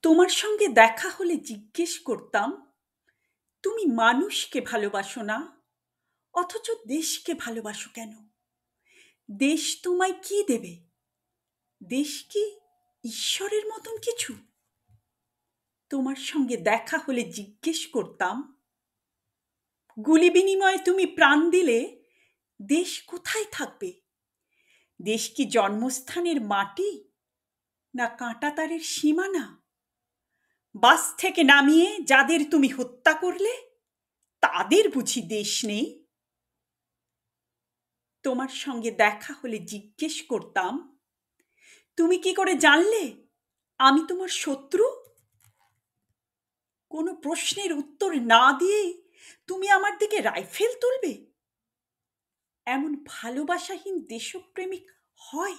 তোমার সঙ্গে দেখা হলে জিজ্ঞেস করতাম, তুমি মানুষকে ভালোবাসো না, অথচ দেশকে ভালোবাসো কেন? দেশ তোমায় কি দেবে? দেশ কি ঈশ্বরের মতন কিছু? তোমার সঙ্গে দেখা হলে জিজ্ঞেস করতাম, গুলি বিনিময়ে তুমি প্রাণ দিলে দেশ কোথায় থাকবে? দেশ কি জন্মস্থানের মাটি, না কাঁটাতারের সীমানা? বাস থেকে নামিয়ে যাদের তুমি হত্যা করলে, তাদের বুঝি দেশ নেই? তোমার সঙ্গে দেখা হলে জিজ্ঞেস করতাম, তুমি কি করে জানলে আমি তোমার শত্রু? কোনো প্রশ্নের উত্তর না দিয়েই তুমি আমার দিকে রাইফেল তুলবে? এমন ভালোবাসাহীন দেশপ্রেমিক হয়?